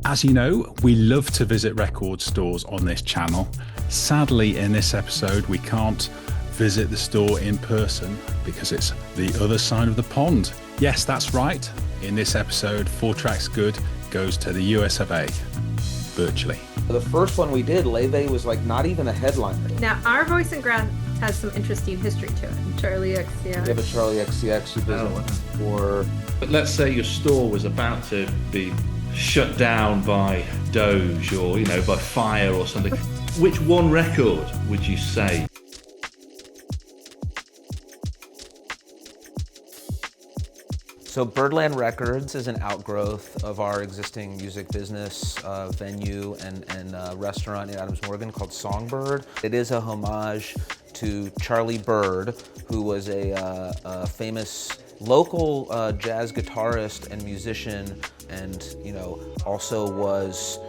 As you know, we love to visit record stores on this channel. Sadly, in this episode, we can't visit the store in person because it's the other side of the pond. Yes, that's right. In this episode, 4 Tracks Good goes to the US of A, virtually. The first one we did, Lathe, was like not even a headliner. Now, Our Voice and Grass has some interesting history to it. Charlie XCX. We have a Charlie XCX who doesn't for... But let's say your store was about to be shut down by Doge or, by fire or something. Which one record would you say? So Byrdland Records is an outgrowth of our existing music business venue and restaurant in Adams Morgan called Songbyrd. It is a homage to Charlie Byrd, who was a famous local jazz guitarist and musician, and also was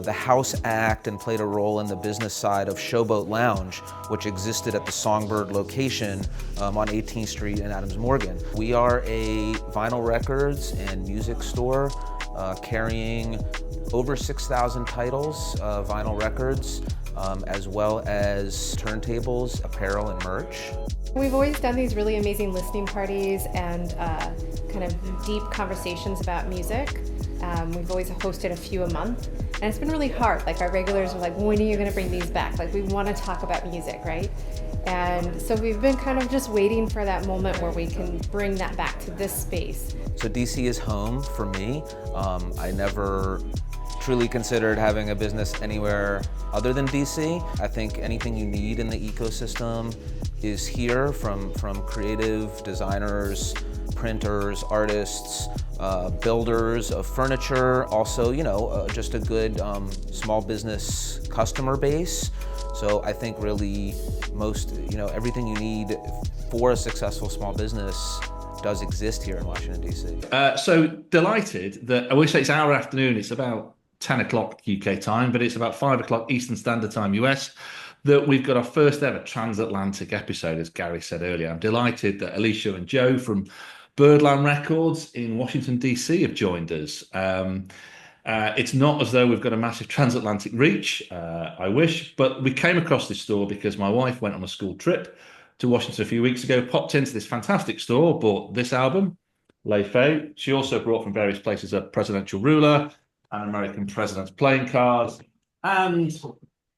the house act and played a role in the business side of Showboat Lounge, which existed at the Songbyrd location on 18th Street in Adams Morgan. We are a vinyl records and music store carrying over 6,000 titles of vinyl records, as well as turntables, apparel, and merch. We've always done these really amazing listening parties and kind of deep conversations about music. We've always hosted a few a month, and it's been really hard. Like, our regulars are like, when are you going to bring these back? Like, we want to talk about music, right? And so we've been kind of just waiting for that moment where we can bring that back to this space. So DC is home for me. I never truly considered having a business anywhere other than DC. I think anything you need in the ecosystem is here, from creative designers, printers, artists, builders of furniture, also, just a good small business customer base. So I think really everything you need for a successful small business does exist here in Washington, D.C. So delighted that, I wish it's our afternoon, it's about 10 o'clock UK time, but it's about 5 o'clock Eastern Standard Time US, that we've got our first ever transatlantic episode, as Gary said earlier. I'm delighted that Alicia and Joe from Byrdland Records in Washington D.C. have joined us. It's not as though we've got a massive transatlantic reach, I wish, but we came across this store because my wife went on a school trip to Washington a few weeks ago, popped into this fantastic store, bought this album, Lathe. She also brought from various places a presidential ruler, an American president's playing cards, and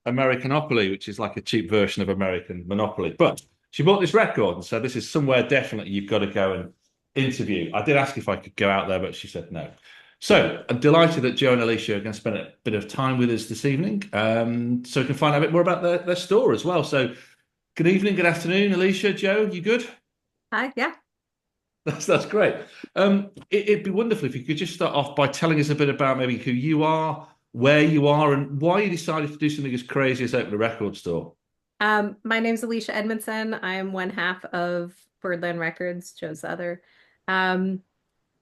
Americanopoly, which is like a cheap version of American Monopoly. But she bought this record and said, this is somewhere definitely you've got to go and interview. I did ask if I could go out there, but she said no. So I'm delighted that Joe and Alicia are going to spend a bit of time with us this evening, so we can find out a bit more about their store as well. So good evening, good afternoon, Alicia, Joe, you good? Hi, yeah. That's great. It'd be wonderful if you could just start off by telling us a bit about maybe who you are, where you are, and why you decided to do something as crazy as open a record store. My name's Alicia Edmondson. I'm one half of Byrdland Records, Joe's the other.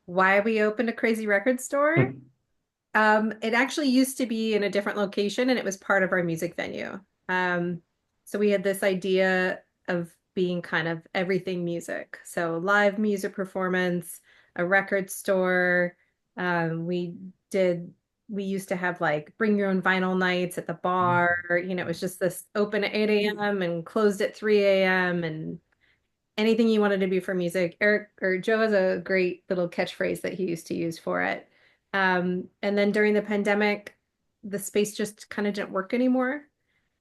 Why we opened a crazy record store? It actually used to be in a different location, and it was part of our music venue. So we had this idea of being kind of everything music. So live music performance, a record store. We used to have like bring your own vinyl nights at the bar. It was just this open at 8 a.m. and closed at 3 a.m. and anything you wanted to do for music. Eric or Joe has a great little catchphrase that he used to use for it. And then during the pandemic, the space just kind of didn't work anymore.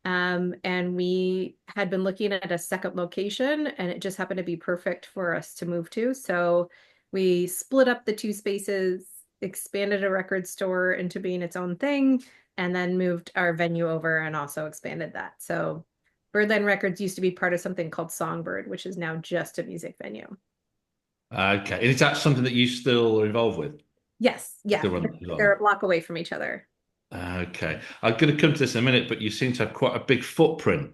And we had been looking at a second location, and it just happened to be perfect for us to move to. So we split up the 2 spaces, expanded a record store into being its own thing, and then moved our venue over and also expanded that. So Byrdland Records used to be part of something called Songbyrd, which is now just a music venue. Okay. And is that something that you still are involved with? Yes. Yeah. They're a block away from each other. Okay. I'm going to come to this in a minute, but you seem to have quite a big footprint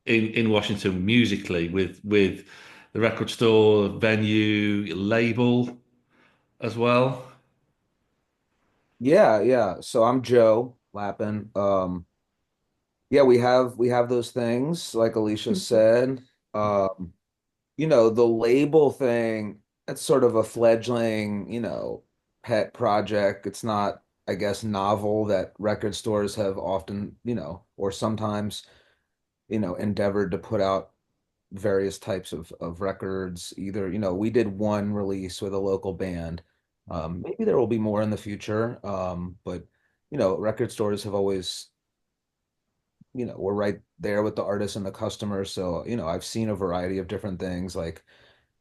in Washington musically with the record store, venue, label as well. Yeah. So I'm Joe Lappin. Yeah, we have those things, like Alicia said. The label thing, it's sort of a fledgling, pet project. It's not I guess, novel that record stores have often, or sometimes, endeavored to put out various types of records. Either, we did one release with a local band. Maybe there will be more in the future. But record stores have always, we're right there with the artists and the customers. So, I've seen a variety of different things like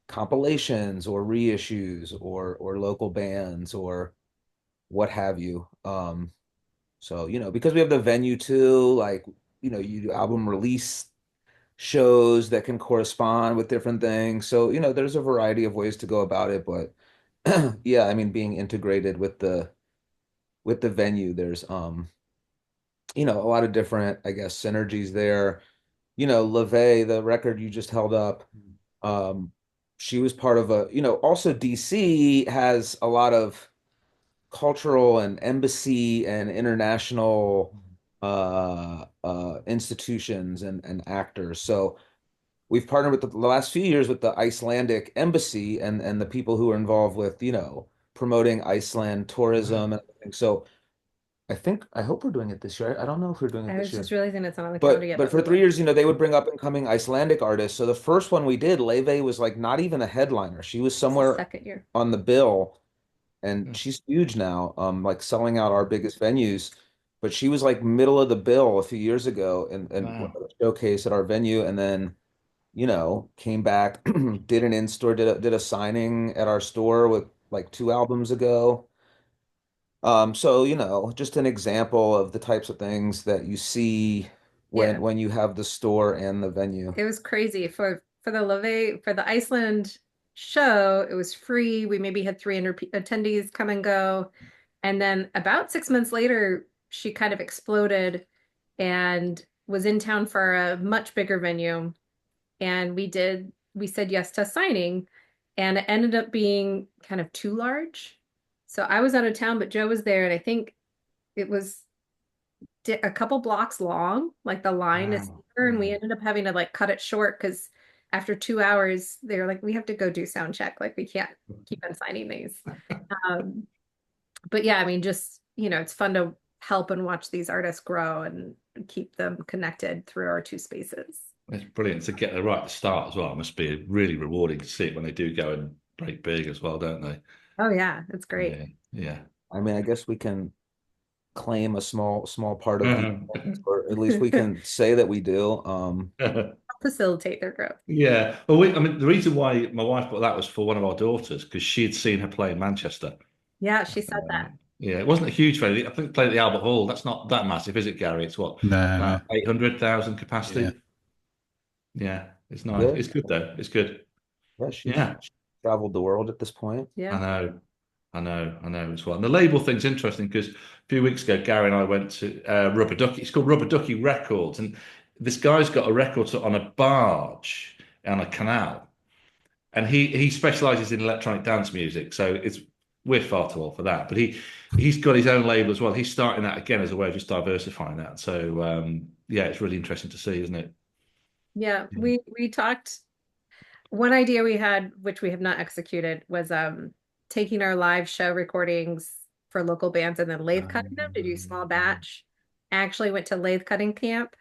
compilations or reissues or local bands or what have you. So, because we have the venue too, like, you do album release shows that can correspond with different things. So, there's a variety of ways to go about it, but yeah, I mean, being integrated with the venue, there's a lot of different, I guess, synergies there. Lathe, the record you just held up, um, she was part of also DC has a lot of cultural and embassy and international institutions and actors. So we've partnered with the last few years with the Icelandic embassy and the people who are involved with, promoting Iceland tourism and everything. So I hope we're doing it this year. I don't know if we're doing it I this was year. just realizing it's not on the calendar But yet, but but for we three will. years, they would bring up and coming Icelandic artists. So the first one we did, Leve was like not even a headliner. She was It's the somewhere second year. on the bill, and she's huge now, like selling out our biggest venues. But she was like middle of the bill a few years ago and Wow. showcase at our venue, and then came back, did an in-store, did a signing at our store with like 2 albums ago. So just an example of the types of things that you see Yeah. when you have the store and the venue. It was crazy for the Leve for the Iceland show. It was free. We maybe had 300 attendees come and go, and then about 6 months later, she kind of exploded and was in town for a much bigger venue. And we said yes to signing, and it ended up being kind of too large. So I was out of town, but Joe was there, and I think it was a couple blocks long, like the line is Wow. here, and we ended up having to like cut it short because after 2 hours, they were like, we have to go do sound check. Like we can't keep on signing these. Um, but yeah, I mean, just it's fun to help and watch these artists grow and keep them connected through our two spaces. It's brilliant to get the right at the start as well. It must be really rewarding to see it when they do go and break big as well, don't they? Oh yeah, it's great. Yeah, yeah. I mean, I guess we can claim a small part of these, or at least we can say that we do. Facilitate their growth. Yeah. Well, I mean, the reason why my wife bought that was for one of our daughters because she had seen her play in Manchester. Yeah, she said that. Yeah, it wasn't a huge venue. I think it played at the Albert Hall. That's not that massive, is it, Gary? It's what, No, no. about 800,000 Yeah. capacity? Yeah, it's nice. Good. It's good though. It's good. Yeah, she's Yeah, traveled the world at this point. I Yeah. know. I know as well. And the label thing's interesting because a few weeks ago, Gary and I went to Rubber Ducky. It's called Rubber Ducky Records, and this guy's got a record on a barge on a canal, and he specializes in electronic dance music. So it's we're far too old for that, but he's got his own label as well. He's starting that again as a way of just diversifying that. So yeah, it's really interesting to see, isn't it? Yeah, we talked. One idea we had, which we have not executed, was taking our live show recordings for local bands and then lathe cutting them to do small batch. I actually went to lathe cutting camp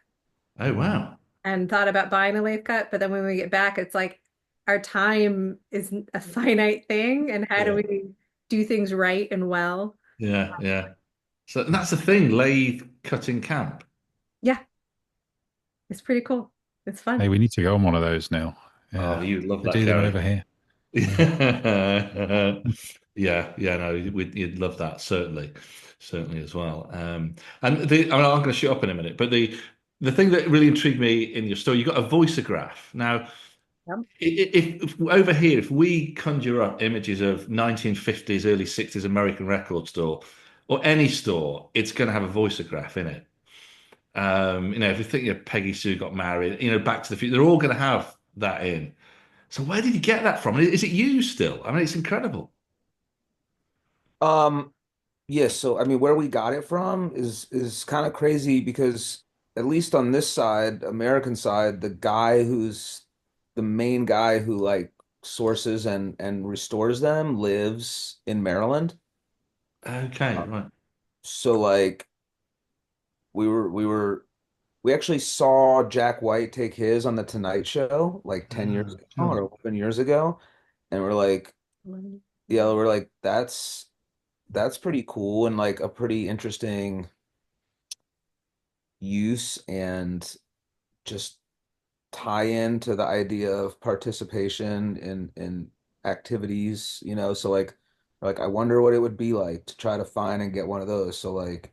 Oh wow. and thought about buying a lathe cut, but then when we get back, it's like our time is a finite thing, and how do Yeah, we do things right and well? yeah. So that's the thing, lathe cutting camp. Yeah, it's pretty cool. It's fun. Hey, we need to go on one of those, Neil. Oh, Yeah. you love They that, do them Gary. over here. Yeah, no, you'd love that certainly as well. I'm going to shut up in a minute, but the thing that really intrigued me in your story, you got a voiceograph. Now, Yep. if over here, if we conjure up images of 1950s, early 60s American record store or any store, it's going to have a voiceograph in it. If you think of Peggy Sue got married, Back to the Future, they're all going to have that in. So where did you get that from? Is it you still? I mean, it's incredible. Um, yes, so I mean, where we got it from is kind of crazy because at least on this side, American side, the main guy who like sources and restores them lives in Maryland. Okay, Uh, right. So like we actually saw Jack White take his on the Tonight Show like 10 years ago or 11 years ago. And we're like, yeah, we're like, that's pretty cool and like a pretty interesting use and just tie into the idea of participation in activities, you know. So like I wonder what it would be like to try to find and get one of those. So like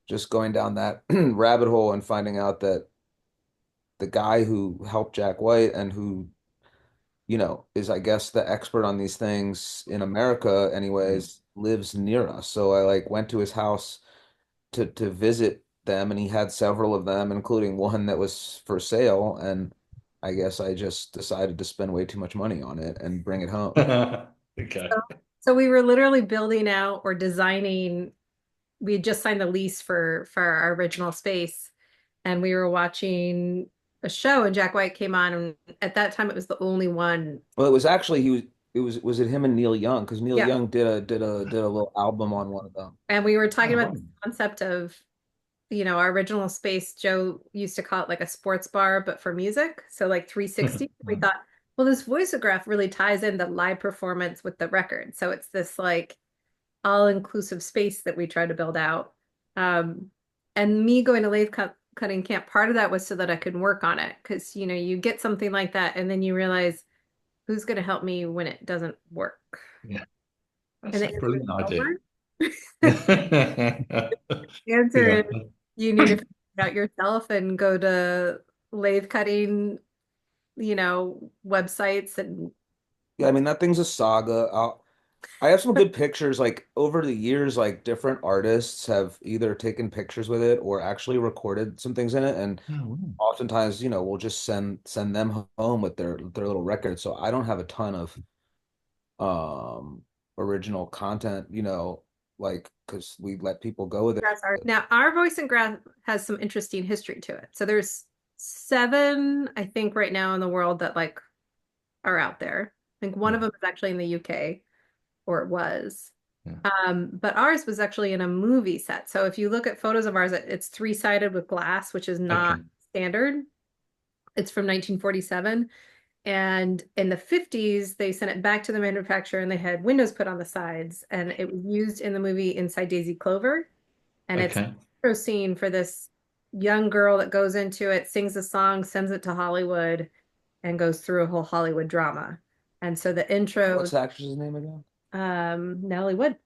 just going down that rabbit hole and finding out that the guy who helped Jack White and who, you know, is I guess the expert on these things in America anyways, lives near us. So I like went to his house to visit them, and he had several of them, including one that was for sale. And I guess I just decided to spend way too much money on it and bring it home. Okay. So we were literally building out or designing. We had just signed the lease for our original space, and we were watching a show, and Jack White came on, and at that time it was the only one. Well, it was actually was it him and Neil Young? Because Neil Yeah. Young did a little album on one of them. And we were talking Oh, about wow. the concept of, you know, our original space. Joe used to call it like a sports bar, but for music. So like 360. We thought, well, this voiceograph really ties in the live performance with the record. So it's this like all-inclusive space that we try to build out. And me going to cutting camp, part of that was so that I could work on it. Because, you know, you get something like that and then you realize who's going to help me when it doesn't work. Yeah. And That's the a brilliant idea. The answer Yeah. is you need to figure it out yourself and go to lathe cutting, you know, websites and Yeah, I mean that thing's a saga. I have some good pictures. Like over the years, like different artists have either taken pictures with it or actually recorded some things in it. And Oh, wow. oftentimes, you know, we'll just send them home with their little records. So I don't have a ton of original content, you know, like because we let people go with it. grass art. Now, our voice and grass has some interesting history to it. So there's 7, I think, right now in the world that like are out there. I think one of them is actually in the UK, or it was. But ours was actually in a movie set. So if you look at photos of ours, it's 3-sided with glass, which is not Okay. standard. It's from 1947. And in the 50s, they sent it back to the manufacturer and they had windows put on the sides. And it was used in the movie Inside Daisy Clover. And it's Okay. an intro scene for this young girl that goes into it, sings a song, sends it to Hollywood, and goes through a whole Hollywood drama. And so the intro, What's the actress's name again? Natalie Wood.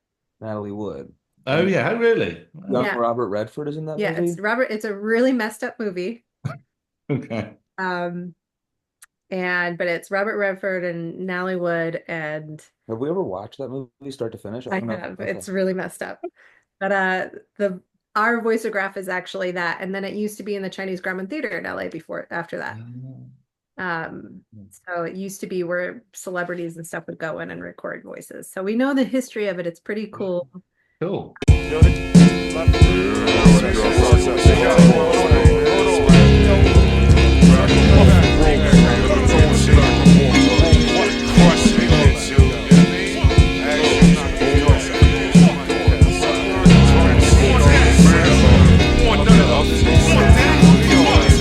Natalie Wood. Oh, yeah. Oh, really? Young Yeah. Robert Redford is in that Yeah, movie. it's Robert. It's a really messed up movie. Okay. But it's Robert Redford and Natalie Wood, and Have we ever watched that movie start to finish? I don't know. have. Okay. It's really messed up. But our voiceograph is actually that, and then it used to be in the Chinese Grauman Theater in LA after that. So it used to be where celebrities and stuff would go in and record voices. So we know the history of it. It's pretty cool. Cool.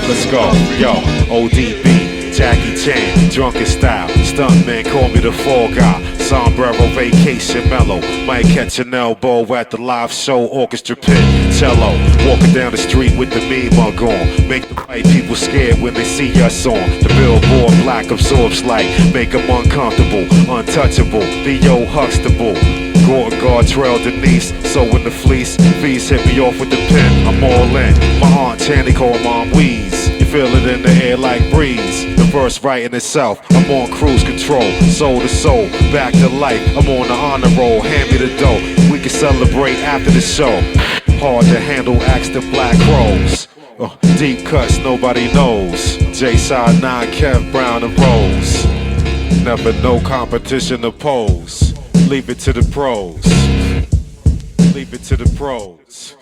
Let's go, yo, ODB, Jackie Chan, drunken style, stuntman, call me the fall guy, sombrero, vacation mellow, might catch an elbow at the live show, orchestra pit, cello, walking down the street with the mean mug on, make the white people scared when they see us on, the billboard black absorbs light, make them uncomfortable, untouchable, Theo Huxtable, Gordon Gartrell, Denise, so in the fleece, fees hit me off with the pen, I'm all in, my aunt Channy call Mom Wheeze, you feel it in the air like breeze, the verse writing itself, I'm on cruise control, soul to soul, back to life, I'm on the honor roll, hand me the dough, we can celebrate after the show, hard to handle, axe the Black Crows, deep cuts nobody knows, J-Side 9, Kev Brown and Rose, never no competition to pose. Leave it to the pros. Leave it to the pros.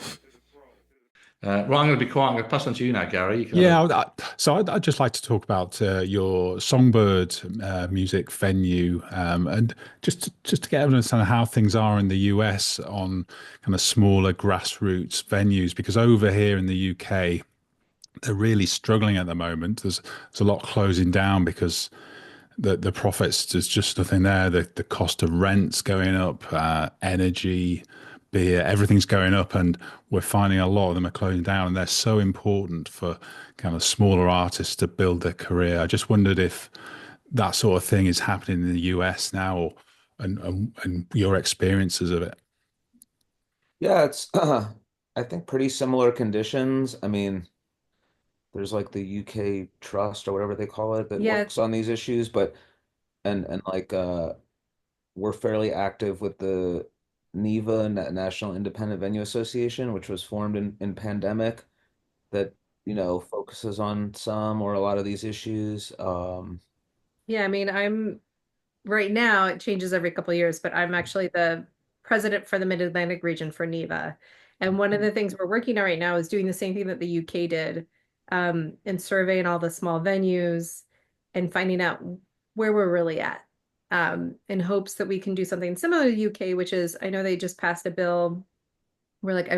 Right, I'm going to be quiet. I'm going to pass on to you now, Gary. You can have a. Yeah, so I'd just like to talk about your Songbird music venue, and just to get an understanding of how things are in the US on kind of smaller grassroots venues, because over here in the UK, they're really struggling at the moment. There's a lot closing down because the profits, there's just nothing there. The cost of rent's going up, energy, beer, everything's going up, and we're finding a lot of them are closing down, and they're so important for kind of smaller artists to build their career. I just wondered if that sort of thing is happening in the US now, or, and your experiences of it. Yeah, it's I think pretty similar conditions. I mean, there's like the UK Trust or whatever they call it that Yeah, works on these issues, but and like we're fairly active with the NIVA, National Independent Venue Association, which was formed in pandemic that, focuses on some or a lot of these issues. yeah. I mean, I'm right now, it changes every couple of years, but I'm actually the president for the Mid-Atlantic region for NEVA. And one of the things we're working on right now is doing the same thing that the UK did, and surveying all the small venues and finding out where we're really at, in hopes that we can do something similar to the UK, which is, I know they just passed a bill where like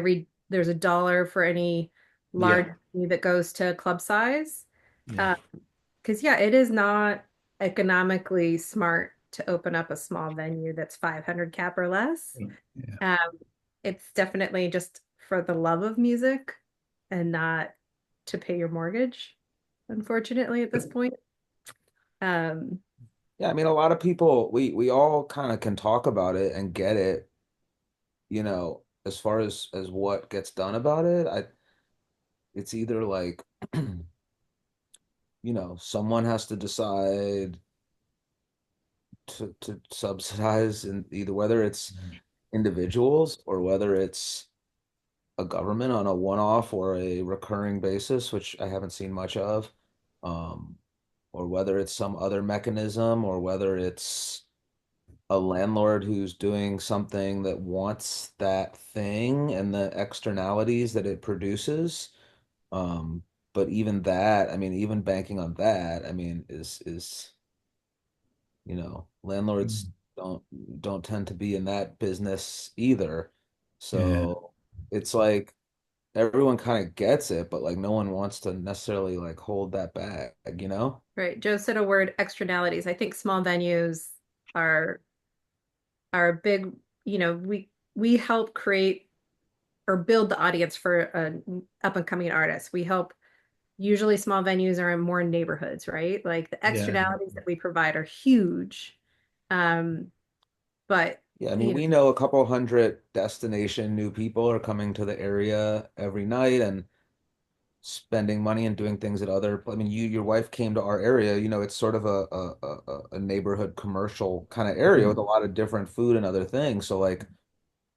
there's $1 for any large Yeah, venue that goes to club size. yeah, Uh, because yeah, it is not economically smart to open up a small venue that's 500 cap or less. Yeah. Um, it's definitely just for the love of music and not to pay your mortgage, unfortunately, at this point. Um, Yeah, I mean, a lot of people, we all kind of can talk about it and get it, as far as what gets done about it. It's either like, someone has to decide to subsidize, and either whether it's individuals or whether it's a government on a one-off or a recurring basis, which I haven't seen much of, um, or whether it's some other mechanism, or whether it's a landlord who's doing something that wants that thing and the externalities that it produces. Um, but even that, I mean, even banking on that, I mean, is landlords don't tend to be in that business either. Yeah. So it's like everyone kind of gets it, but like no one wants to necessarily like hold that back, you know? right. Joe said a word, externalities. I think small venues are are a big, we help create or build the audience for an up and coming artist. We help usually small venues are in more neighborhoods, right? Like the yeah, externalities that we provide are huge. Um, but Yeah, I mean, we know a couple hundred destination new people are coming to the area every night and spending money and doing things at other. I mean, your wife came to our area. It's sort of a neighborhood commercial kind of area with a lot of different food and other things. So like,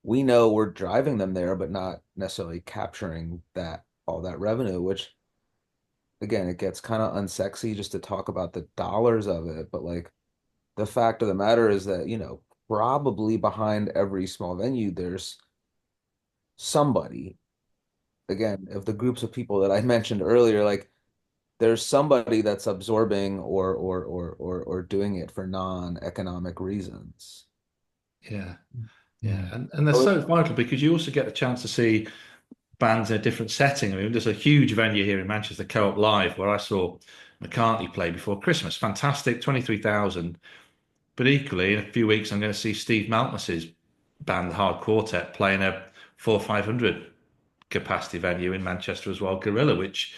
we know we're driving them there, but not necessarily capturing that all that revenue. Which again, it gets kind of unsexy just to talk about the dollars of it. But like, the fact of the matter is that probably behind every small venue, there's somebody. Again, of the groups of people that I mentioned earlier, like there's somebody that's absorbing or doing it for non-economic reasons. yeah, yeah. Yeah. And they're So so vital because you also get the chance to see bands in a different setting. I mean, there's a huge venue here in Manchester, Co-op Live, where I saw McCartney play before Christmas. Fantastic, 23,000. But equally, in a few weeks, I'm going to see Steve Malkmus's band, Hard Quartet, playing a 400-500 capacity venue in Manchester as well, Gorilla, which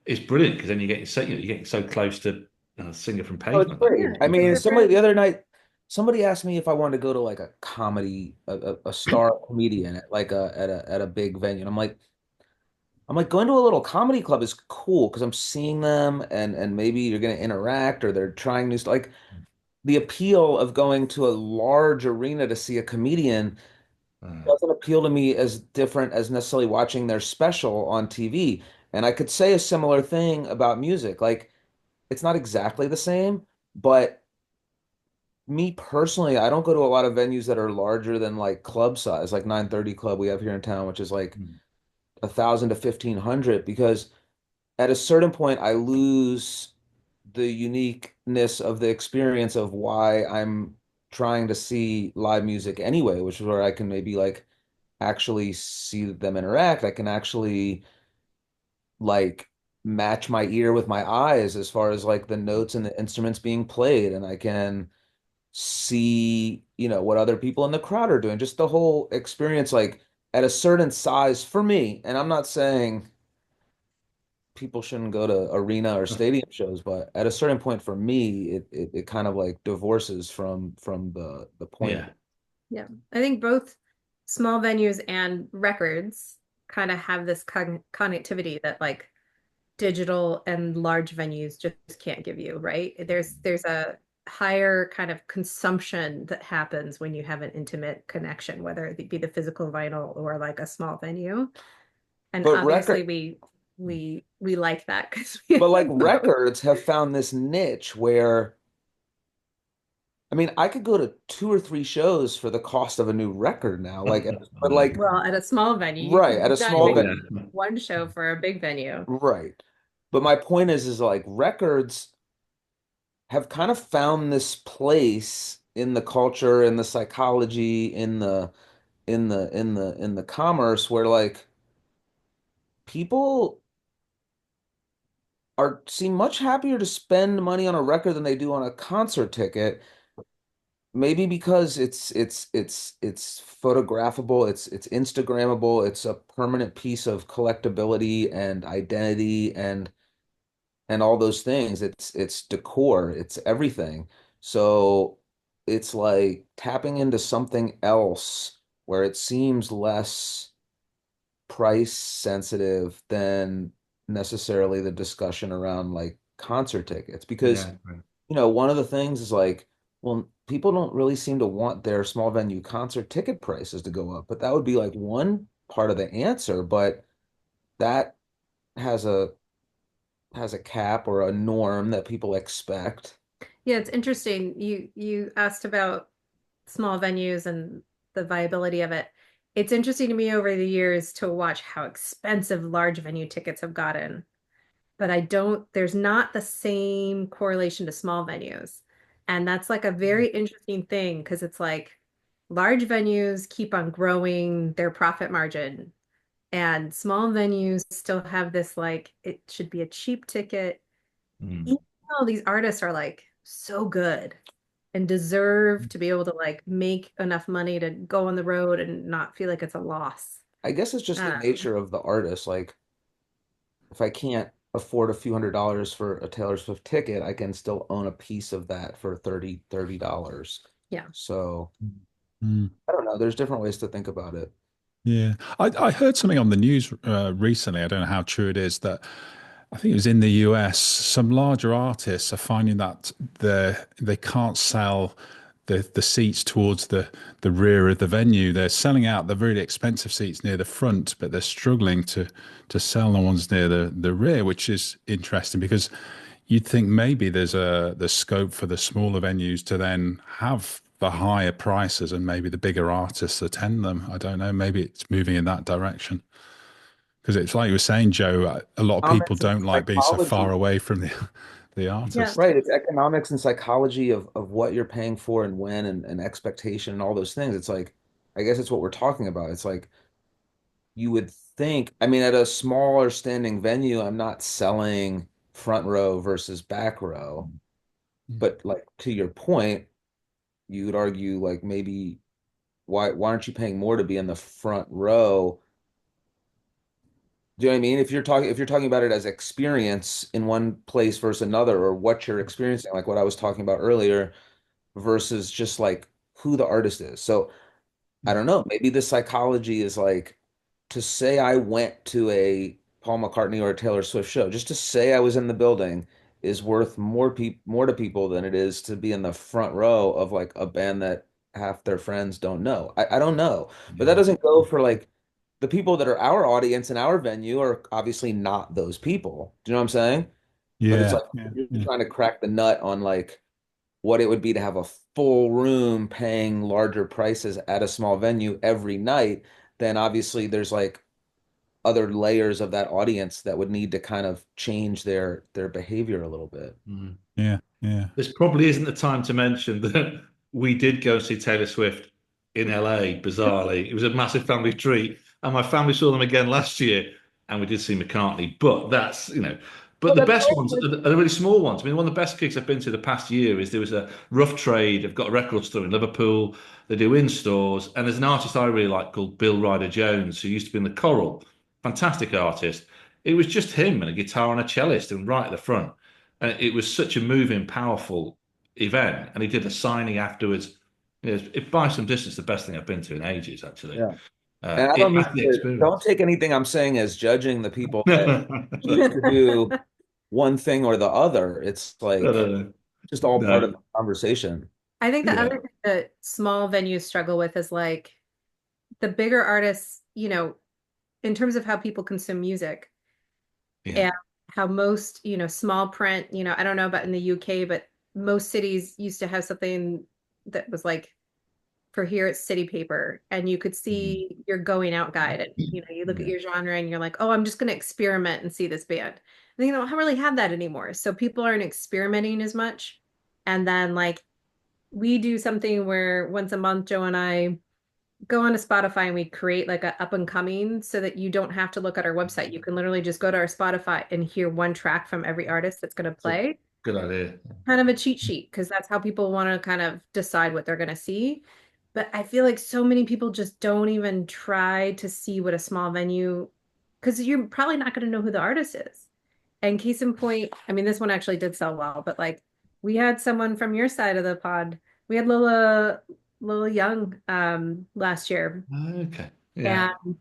is brilliant because then you're getting so close to a singer from oh, it's Pavement. great. yeah, I it's mean, somebody different. the other night, somebody asked me if I wanted to go to like a comedy, a star comedian at like at a big venue, and I'm like going to a little comedy club is cool because I'm seeing them and maybe you're going to interact or they're trying new stuff. Like the appeal of going to a large arena to see a comedian Uh, doesn't appeal to me as different as necessarily watching their special on TV. And I could say a similar thing about music. Like it's not exactly the same, but me personally, I don't go to a lot of venues that are larger than like club size, like 930 Club we have here in town, which is like 1,000 to 1,500 because at a certain point I lose the uniqueness of the experience of why I'm trying to see live music anyway, which is where I can maybe like actually see them interact. I can actually like match my ear with my eyes as far as like the notes and the instruments being played, and I can see, what other people in the crowd are doing. Just the whole experience, like at a certain size for me. And I'm not saying people shouldn't go to arena or stadium shows, but at a certain point for me, it kind of like divorces from the point of Yeah. it. Yeah. I think both small venues and records kind of have this connectivity that like digital and large venues just can't give you, right? There's a higher kind of consumption that happens when you have an intimate connection, whether it be the physical vinyl or like a small venue. And But obviously record, we like that because we but like have both. records have found this niche where, I mean, I could go to two or three shows for the cost of a new record now. Like, but like, Well, at a small venue, you right, can at a not small even venue, get Yeah. one show for a big venue. right. But my point is like records have kind of found this place in the culture, in the psychology, in the commerce where like people are seem much happier to spend money on a record than they do on a concert ticket. Maybe because it's photographable, it's Instagrammable, it's a permanent piece of collectability and identity and all those things. It's decor, it's everything. So it's like tapping into something else where it seems less price sensitive than necessarily the discussion around like concert tickets. Because, Yeah. Right. one of the things is like, well, people don't really seem to want their small venue concert ticket prices to go up, but that would be like one part of the answer. But that has a cap or a norm that people expect. Yeah, it's interesting. You asked about small venues and the viability of it. It's interesting to me over the years to watch how expensive large venue tickets have gotten, but there's not the same correlation to small venues. And that's like a very interesting thing because it's like large venues keep on growing their profit margin, and small venues still have this like it should be a cheap ticket, Mm. even though these artists are like so good and deserve to be able to like make enough money to go on the road and not feel like it's a loss. I guess it's just the Um, nature of the artist. Like, if I can't afford a few $100s for a Taylor Swift ticket, I can still own a piece of that for $30. yeah. So Mm. I don't know. There's different ways to think about it. Yeah, I heard something on the news recently. I don't know how true it is that I think it was in the US. Some larger artists are finding that they can't sell the seats towards the rear of the venue. They're selling out the really expensive seats near the front, but they're struggling to sell the ones near the rear, which is interesting because you'd think maybe the scope for the smaller venues to then have the higher prices and maybe the bigger artists attend them. I don't know. Maybe it's moving in that direction because it's like you were saying, Joe. A lot of people Economics and don't like being so far psychology. away from the Yeah. artist. Right. It's economics and psychology of what you're paying for and when and expectation and all those things. It's like, I guess it's what we're talking about. It's like you would think, I mean, at a smaller standing venue, I'm not selling front row versus back row. But like to your point, you would argue like maybe why aren't you paying more to be in the front row? Do you know what I mean? If you're talking about it as experience in one place versus another, or what you're experiencing, like what I was talking about earlier, versus just like who the artist is. So I don't know. Maybe the psychology is like to say I went to a Paul McCartney or a Taylor Swift show, just to say I was in the building is worth more to people than it is to be in the front row of like a band that half their friends don't know. I don't know. But that Yeah. doesn't go for like the people that are our audience in our venue are obviously not those people. Do you know what I'm saying? But it's Yeah, like yeah, you're yeah. trying to crack the nut on like what it would be to have a full room paying larger prices at a small venue every night, then obviously there's like other layers of that audience that would need to kind of change their behavior a little bit. Mm. Yeah, yeah. This probably isn't the time to mention that we did go and see Taylor Swift in LA, bizarrely. It was a massive family treat. And my family saw them again last year, and we did see McCartney. But that's, but Well, the that's best ones also- are the really small ones. I mean, one of the best gigs I've been to the past year is there was a Rough Trade. They've got a record store in Liverpool. They do in stores. And there's an artist I really like called Bill Ryder Jones, who used to be in the Coral. Fantastic artist. It was just him and a guitar and a cellist, and right at the front. And it was such a moving, powerful event. And he did a signing afterwards. It by some distance the best thing I've been to in ages, actually. Yeah. And I It don't mean had the to, experience. don't take anything I'm saying as judging the people that No, choose to do one thing or the other. It's like no, just all part of no. the conversation. I think the Yeah. other thing that small venues struggle with is like the bigger artists, in terms of how people consume music Yeah. and how most, small print, I don't know about in the UK, but most cities used to have something that was like, for here it's city paper, and you could see your going out guide, and you look at Yeah. your genre and you're like, oh, I'm just going to experiment and see this band. And you don't really have that anymore, so people aren't experimenting as much. And then like we do something where once a month Joe and I go on to Spotify and we create like a up and coming, so that you don't have to look at our website. You can literally just go to our Spotify and hear one track from every artist that's going to So, play. good idea. Kind of a cheat sheet, because that's how people want to kind of decide what they're going to see. But I feel like so many people just don't even try to see what a small venue, because you're probably not going to know who the artist is. And case in point, I mean, this one actually did sell well, but like we had someone from your side of the pod. We had Lila Young last year. Okay. Yeah. And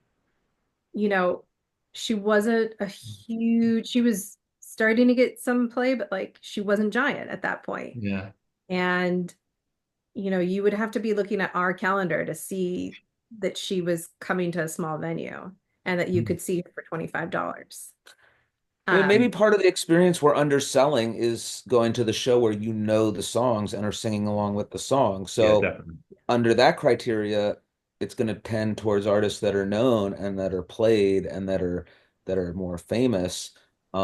you know, she wasn't a huge, she was starting to get some play, but like she wasn't giant at that point. Yeah. And you would have to be looking at our calendar to see that she was coming to a small venue and that you could see her for $25. I mean, maybe part of the experience we're underselling is going to the show where you know the songs and are singing along with the song. Yeah, So definitely. under that criteria, it's going to tend towards artists that are known and that are played and that are more famous. I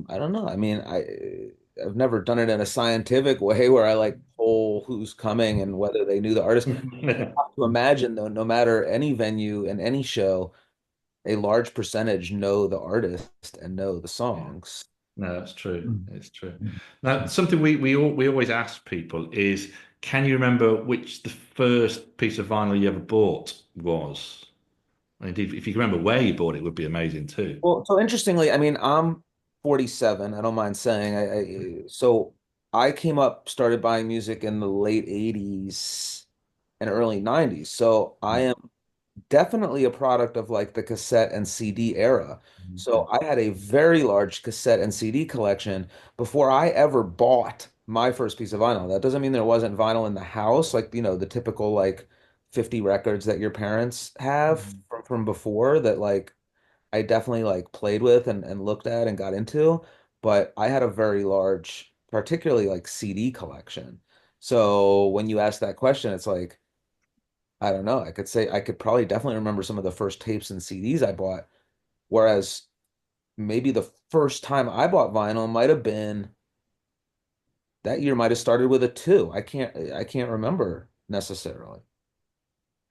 don't know. I mean, I've never done it in a scientific way where I like poll who's coming and whether they knew the artist. I have to imagine though, no matter any venue and any show, a large percentage know the artist and know the songs. No, that's true. Mm. It's true. Now, something we always ask people is, can you remember which the first piece of vinyl you ever bought was? And indeed, if you can remember where you bought it, would be amazing too. Well, so interestingly, I mean, I'm 47. I don't mind saying. So I came up, started buying music in the late 80s and early 90s. So I am definitely a product of like the cassette and CD era. So I had a very large cassette and CD collection before I ever bought my first piece of vinyl. That doesn't mean there wasn't vinyl in the house, like, the typical like 50 records that your parents have from before that like I definitely like played with and looked at and got into. But I had a very large, particularly like CD collection. So when you ask that question, it's like, I don't know. I could say I could probably definitely remember some of the first tapes and CDs I bought, whereas maybe the first time I bought vinyl might have been that year might have started with a two. I can't remember necessarily.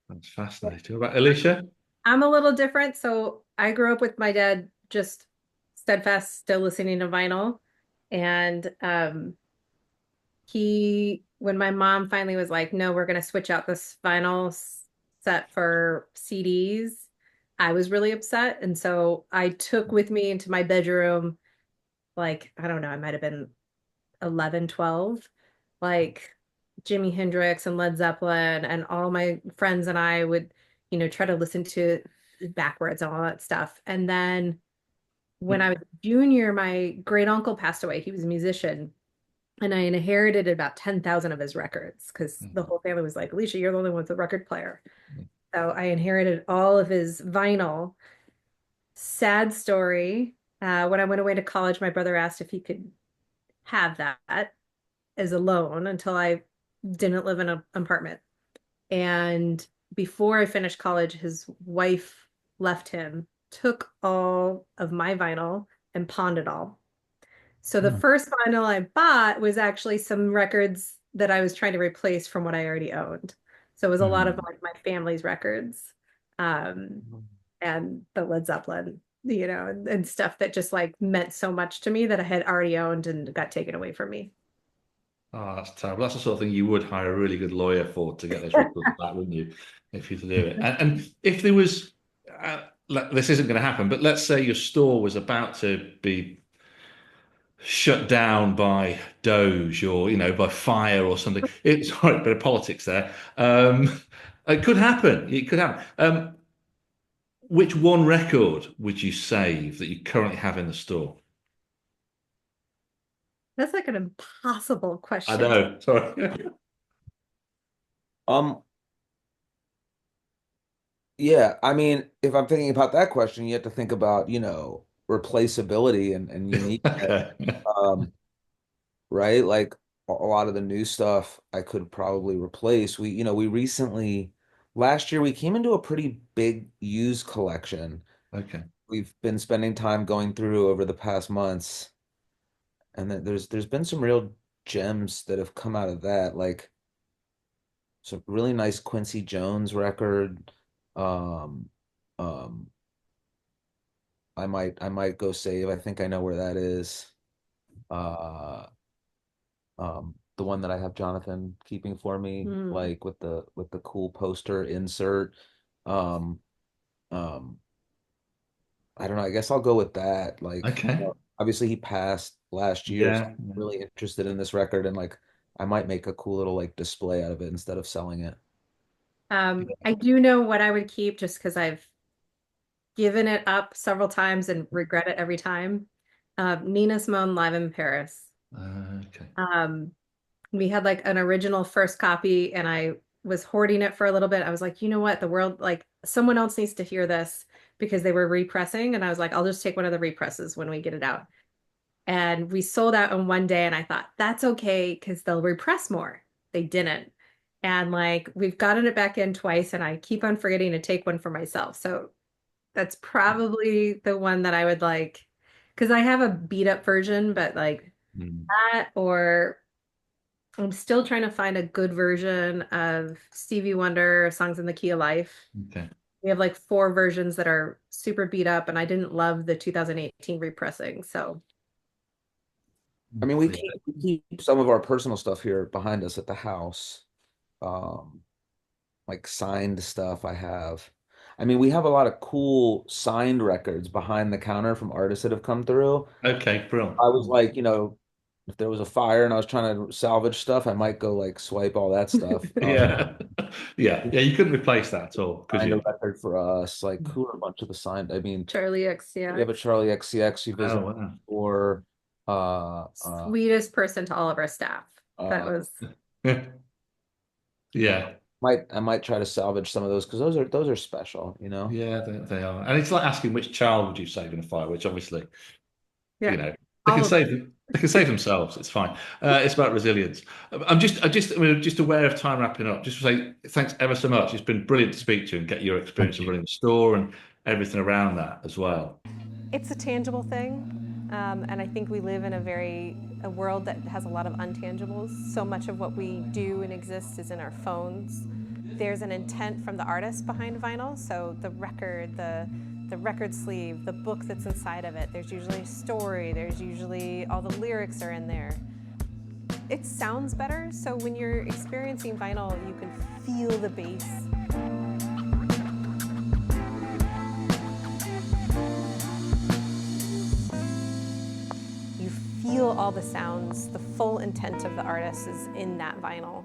That's fascinating. What about Alicia? I'm a little different. So I grew up with my dad just steadfast, still listening to vinyl. And when my mom finally was like, no, we're going to switch out this vinyl set for CDs, I was really upset. And so I took with me into my bedroom, like, I don't know, I might have been 11, 12, like Jimi Hendrix and Led Zeppelin, and all my friends and I would, try to listen to backwards and all that stuff. And then when I was a junior, my great uncle passed away. He was a musician. And I inherited about 10,000 of his records because the whole family was like, Alicia, you're the only one with a record player. So I inherited all of his vinyl. Sad story. When I went away to college, my brother asked if he could have that as a loan until I didn't live in an apartment. And before I finished college, his wife left him took all of my vinyl and pawned it all. So the first vinyl I bought was actually some records that I was trying to replace from what I already owned. So it was a lot of like my family's records, and the Led Zeppelin, and stuff that just like meant so much to me that I had already owned and got taken away from me. Oh, that's terrible. That's the sort of thing you would hire a really good lawyer for to get those records back, wouldn't you? If you to do it. And if there was, this isn't going to happen, but let's say your store was about to be shut down by Doge or by fire or something. It's sorry, a bit of politics there. It could happen. It could happen. Which one record would you save that you currently have in the store? That's like an impossible I question. know. Sorry. Yeah, I mean, if I'm thinking about that question, you have to think about, replaceability and uniqueness. Okay. Right? Like a lot of the new stuff I could probably replace. We recently, last year, we came into a pretty big used collection. Okay. We've been spending time going through over the past months, and then there's been some real gems that have come out of that, like some really nice Quincy Jones record. Um, um, I might go save. I think I know where that is. Uh, the one that I have Jonathan keeping for me, like with the cool poster insert. Um, um, I don't know. I guess I'll go with that. Like, Okay. obviously he passed last year, so Yeah. I'm really interested in this record, and like I might make a cool little like display out of it instead of selling it. I do know what I would keep just because I've given it up several times and regret it every time. Nina Simone Live in Paris. Okay. We had like an original first copy and I was hoarding it for a little bit. I was like, you know what? The world, like someone else needs to hear this because they were repressing. And I was like, I'll just take one of the represses when we get it out. And we sold out in one day. And I thought, that's okay because they'll repress more. They didn't. And like we've gotten it back in twice and I keep on forgetting to take one for myself. So that's probably the one that I would like because I have a beat up version, but like that or I'm still trying to find a good version of Stevie Wonder Songs in the Key of Life. Okay. We have like 4 versions that are super beat up, and I didn't love the 2018 repressing. So, I mean, we keep some of our personal stuff here behind us at the house, um, like signed stuff I have. I mean, we have a lot of cool signed records behind the counter from artists that have come through. Okay, brilliant. I was like, if there was a fire and I was trying to salvage stuff, I might go like swipe all that stuff. Yeah. Yeah. You couldn't replace that at all, could Signed a you? record for us, like who are a bunch of the signed. I mean, Charlie X, we yeah. have a Charlie XCX you Oh, visit wow. or Sweetest person to all of our staff. That was Yeah. I might try to salvage some of those because those are special, Yeah, they are. And it's like asking which child would you save in a fire, which obviously, yeah. they All can of save them. They can save themselves. It's fine. It's about resilience. I'm just aware of time wrapping up. Just to say thanks ever so much. It's been brilliant to speak to you and get your experience of running the store and everything around that as well. It's a tangible thing, and I think we live in a world that has a lot of untangibles. So much of what we do and exist is in our phones. There's an intent from the artist behind vinyl, so the record, the record sleeve, the book that's inside of it, there's usually a story, there's usually all the lyrics are in there. It sounds better, so when you're experiencing vinyl, you can feel the bass. You feel all the sounds, the full intent of the artist is in that vinyl.